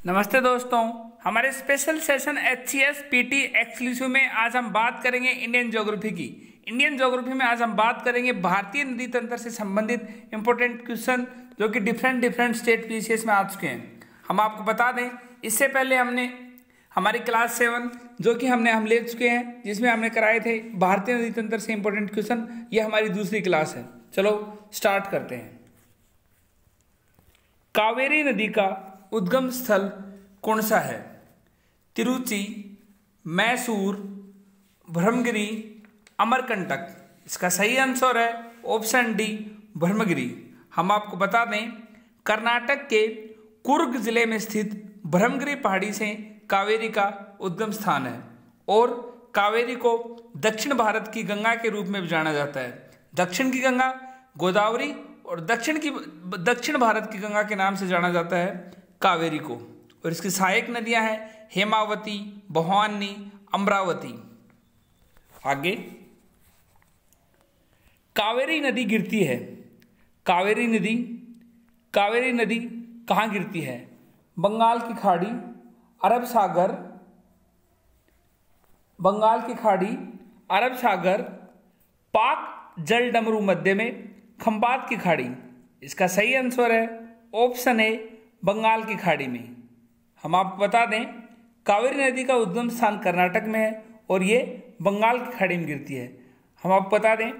नमस्ते दोस्तों, हमारे special session HCS PT exclusive में आज हम बात करेंगे इंडियन ज्योग्राफी की। इंडियन ज्योग्राफी में आज हम बात करेंगे भारतीय नदी तंत्र से संबंधित इंपॉर्टेंट क्वेश्चन जो कि डिफरेंट स्टेट पीसीएस में आ चुके हैं। हम आपको बता दें, इससे पहले हमने हमारी क्लास 7 जो कि हम ले चुके हैं, जिसमें हमने कराए थे भारतीय नदी तंत्र से इंपॉर्टेंट क्वेश्चन। ये हमारी दूसरी क्लास है। चलो स्टार्ट करते हैं। कावेरी नदी का उद्गम स्थल कौन सा है? तिरुचि, मैसूर, ब्रह्मगिरी, अमरकंटक। इसका सही आंसर है ऑप्शन डी, ब्रह्मगिरी। हम आपको बता दें, कर्नाटक के कुर्ग जिले में स्थित ब्रह्मगिरी पहाड़ी से कावेरी का उद्गम स्थान है और कावेरी को दक्षिण भारत की गंगा के रूप में भी जाना जाता है। दक्षिण की गंगा गोदावरी और दक्षिण भारत की गंगा के नाम से जाना जाता है कावेरी को। और इसकी सहायक नदियां हैं हेमावती, भवानी, अमरावती। आगे, कावेरी नदी गिरती है। कावेरी नदी कहाँ गिरती है? बंगाल की खाड़ी, अरब सागर, पाक जलडमरू मध्य में, खंबात की खाड़ी। इसका सही आंसर है ऑप्शन ए, बंगाल की खाड़ी में। हम आपको बता दें, कावेरी नदी का उद्गम स्थान कर्नाटक में है और ये बंगाल की खाड़ी में गिरती है। हम आपको बता दें,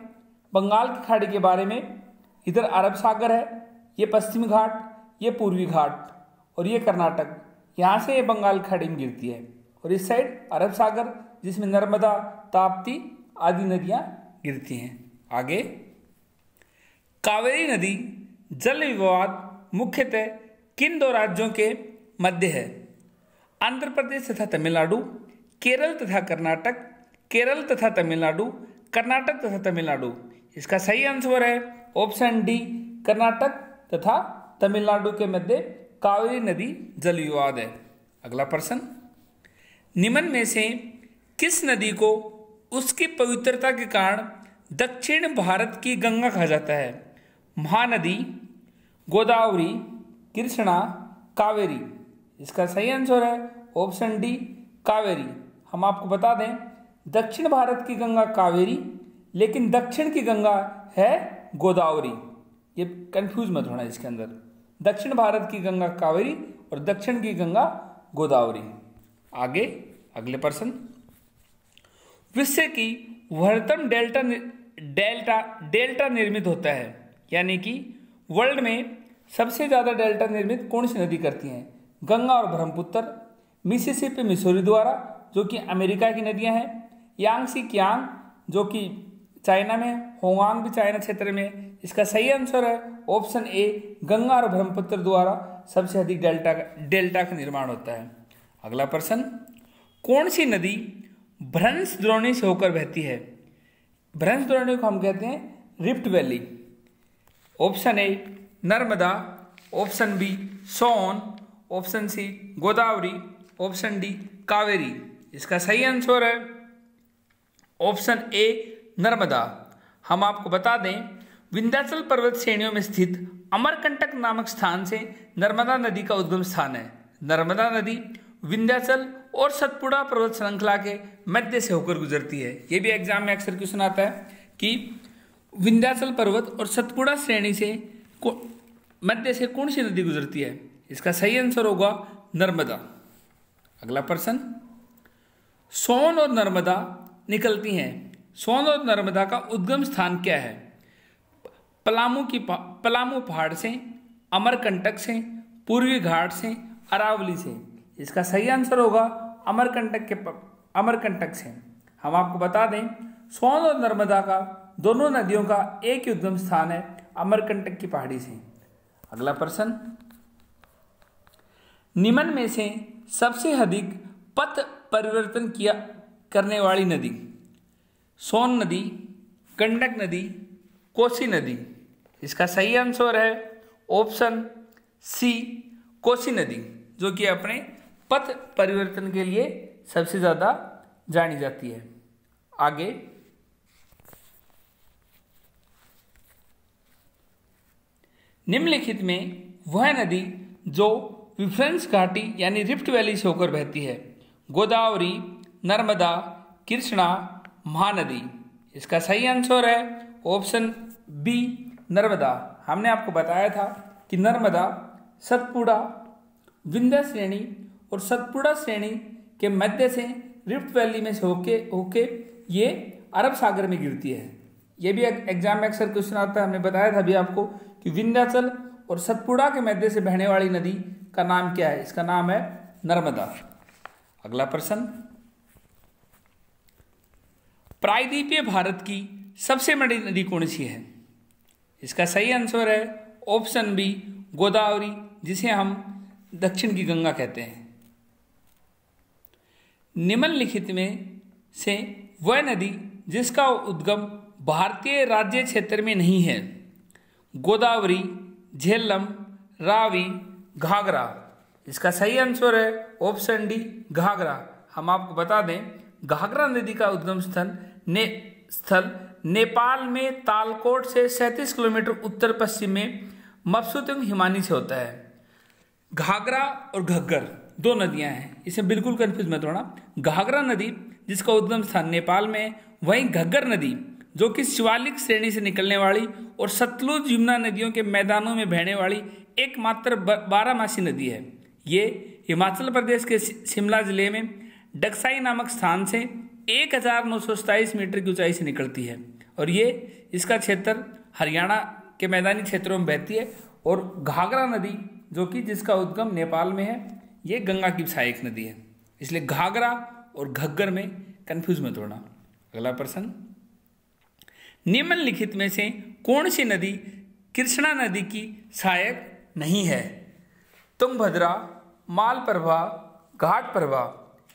बंगाल की खाड़ी के बारे में, इधर अरब सागर है, ये पश्चिमी घाट, ये पूर्वी घाट और ये कर्नाटक, यहाँ से ये बंगाल की खाड़ी में गिरती है। और इस साइड अरब सागर, जिसमें नर्मदा, ताप्ती आदि नदियाँ गिरती हैं। आगे, कावेरी नदी जल विवाद मुख्यतः किन दो राज्यों के मध्य है? आंध्र प्रदेश तथा तमिलनाडु, केरल तथा कर्नाटक, केरल तथा तमिलनाडु, कर्नाटक तथा तमिलनाडु। इसका सही आंसर है ऑप्शन डी, कर्नाटक तथा तमिलनाडु के मध्य कावेरी नदी जल विवाद है। अगला प्रश्न, निम्न में से किस नदी को उसकी पवित्रता के कारण दक्षिण भारत की गंगा कहा जाता है? महानदी, गोदावरी, कृष्णा, कावेरी। इसका सही आंसर है ऑप्शन डी, कावेरी। हम आपको बता दें, दक्षिण भारत की गंगा कावेरी, लेकिन दक्षिण की गंगा है गोदावरी। ये कंफ्यूज मत होना इसके अंदर। दक्षिण भारत की गंगा कावेरी और दक्षिण की गंगा गोदावरी। आगे, अगले प्रश्न, विश्व की वृहत्तम डेल्टा निर्मित होता है, यानी कि वर्ल्ड में सबसे ज्यादा डेल्टा निर्मित कौन सी नदी करती हैं? गंगा और ब्रह्मपुत्र, मिसिसिपी मिसौरी द्वारा जो कि अमेरिका की नदियां हैं, यांगसी कियांग जो कि चाइना में, होंगांग भी चाइना क्षेत्र में। इसका सही आंसर है ऑप्शन ए, गंगा और ब्रह्मपुत्र द्वारा सबसे अधिक डेल्टा का निर्माण होता है। अगला प्रश्न, कौन सी नदी भ्रंश द्रोणी से होकर बहती है? भ्रंश द्रोणी को हम कहते हैं rift valley. Option A, Narmada, option B, Son, option C, Godavari, option D, Kaveri. इसका सही आंसर है ऑप्शन ए, नर्मदा। हम आपको बता दें, विंध्याचल पर्वत श्रेणियों में स्थित अमरकंटक नामक स्थान से नर्मदा नदी का उद्गम स्थान है। नर्मदा नदी विंध्याचल और सतपुड़ा पर्वत श्रृंखला के मध्य से होकर गुजरती है। ये भी एग्जाम में अक्सर क्वेश्चन आता है कि विंध्याचल पर्वत और सतपुड़ा श्रेणी से मध्य से कौन सी नदी गुजरती है? इसका सही आंसर होगा नर्मदा। अगला प्रश्न, सोन और नर्मदा निकलती हैं। सोन और नर्मदा का उद्गम स्थान क्या है? पलामू पहाड़ से, अमरकंटक से, पूर्वी घाट से, अरावली से। इसका सही आंसर होगा अमरकंटक से। हम आपको बता दें, सोन और नर्मदा का दोनों नदियों का एक ही उद्गम स्थान है, अमरकंटक की पहाड़ी से। अगला प्रश्न, निम्न में से सबसे अधिक पथ परिवर्तन करने वाली नदी? सोन नदी, गंडक नदी, कोसी नदी। इसका सही आंसर है ऑप्शन सी, कोसी नदी, जो कि अपने पथ परिवर्तन के लिए सबसे ज्यादा जानी जाती है। आगे, निम्नलिखित में वह नदी जो विफ्रेंस घाटी यानी रिफ्ट वैली से होकर बहती है। गोदावरी, नर्मदा, कृष्णा, महानदी। इसका सही आंसर है ऑप्शन बी, नर्मदा। हमने आपको बताया था कि नर्मदा सतपुड़ा, विंध्य श्रेणी और सतपुड़ा श्रेणी के मध्य से रिफ्ट वैली में से होके ये अरब सागर में गिरती है। ये भी एग्जाम में अक्सर क्वेश्चन आता है। हमने बताया था अभी आपको कि विंध्याचल और सतपुड़ा के मध्य से बहने वाली नदी का नाम क्या है? इसका नाम है नर्मदा। अगला प्रश्न, प्रायद्वीपीय भारत की सबसे बड़ी नदी कौन सी है? इसका सही आंसर है ऑप्शन बी, गोदावरी, जिसे हम दक्षिण की गंगा कहते हैं। निम्नलिखित में से वह नदी जिसका उद्गम भारतीय राज्य क्षेत्र में नहीं है: गोदावरी, झेलम, रावी, घाघरा। इसका सही आंसर है ऑप्शन डी, घाघरा। हम आपको बता दें, घाघरा नदी का उद्गम स्थल नेपाल में तालकोट से 37 किलोमीटर उत्तर पश्चिम में मफसूतुंग हिमानी से होता है। घाघरा और घग्गर दो नदियां हैं, इसे बिल्कुल कंफ्यूज मत होना। घाघरा नदी जिसका उद्गम स्थान नेपाल में है, वहीं घग्गर नदी जो कि शिवालिक श्रेणी से निकलने वाली और सतलुज यमुना नदियों के मैदानों में बहने वाली एकमात्र 12मासी नदी है। ये हिमाचल प्रदेश के शिमला जिले में डगसाई नामक स्थान से 1927 मीटर की ऊंचाई से निकलती है और ये इसका क्षेत्र हरियाणा के मैदानी क्षेत्रों में बहती है। और घाघरा नदी जो कि जिसका उद्गम नेपाल में है, ये गंगा की सहायक नदी है। इसलिए घाघरा और घग्गर में कंफ्यूज मत होना। अगला प्रश्न, निम्नलिखित में से कौन सी नदी कृष्णा नदी की सहायक नहीं है? तुंगभद्रा, मालप्रभा, घाटप्रभा।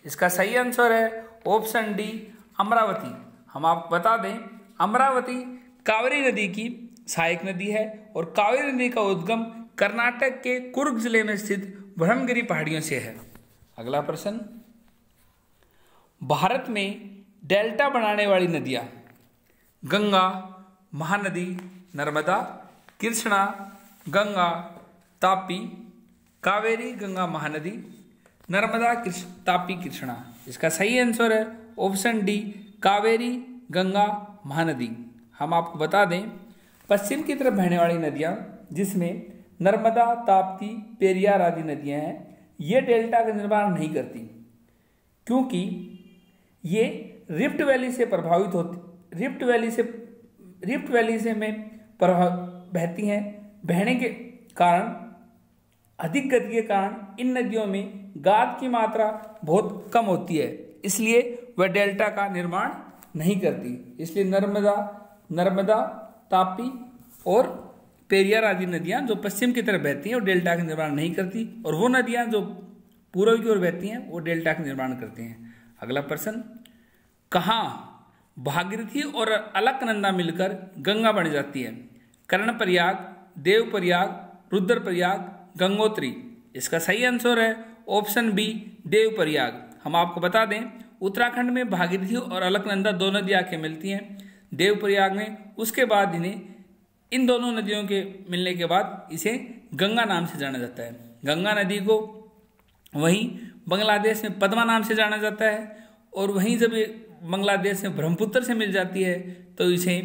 इसका सही आंसर है ऑप्शन डी, अमरावती। हम आपको बता दें, अमरावती कावेरी नदी की सहायक नदी है और कावेरी नदी का उद्गम कर्नाटक के कुर्ग जिले में स्थित ब्रह्मगिरी पहाड़ियों से है। अगला प्रश्न, भारत में डेल्टा बनाने वाली नदियां: गंगा, महानदी, नर्मदा, कृष्णा, गंगा, तापी, कावेरी, गंगा, महानदी, नर्मदा, तापी, कृष्णा। इसका सही आंसर है ऑप्शन डी, कावेरी, गंगा, महानदी। हम आपको बता दें, पश्चिम की तरफ बहने वाली नदियां जिसमें नर्मदा, ताप्ती, पेरियार आदि नदियां हैं, ये डेल्टा का निर्माण नहीं करती क्योंकि ये रिफ्ट वैली से प्रभावित होती, रिफ्ट वैली से में बहती हैं। बहने के कारण, अधिक गति के कारण इन नदियों में गाद की मात्रा बहुत कम होती है, इसलिए वह डेल्टा का निर्माण नहीं करती। इसलिए नर्मदा, तापी और पेरियार आदि नदियां जो पश्चिम की तरफ बहती हैं वो डेल्टा का निर्माण नहीं करती, और वो नदियां जो पूर्व की ओर बहती हैं वो डेल्टा का निर्माण करती हैं। अगला प्रश्न, कहाँ भागीरथी और अलकनंदा मिलकर गंगा बन जाती है? कर्णप्रयाग, देवप्रयाग, रुद्रप्रयाग, गंगोत्री। इसका सही आंसर है ऑप्शन बी, देवप्रयाग। हम आपको बता दें, उत्तराखंड में भागीरथी और अलकनंदा दो नदियां आके मिलती हैं देवप्रयाग में। उसके बाद इन दोनों नदियों के मिलने के बाद इसे गंगा नाम से जाना जाता है। गंगा नदी को वहीं बांग्लादेश में पद्मा नाम से जाना जाता है, और वहीं जब बांग्लादेश में ब्रह्मपुत्र से मिल जाती है तो इसे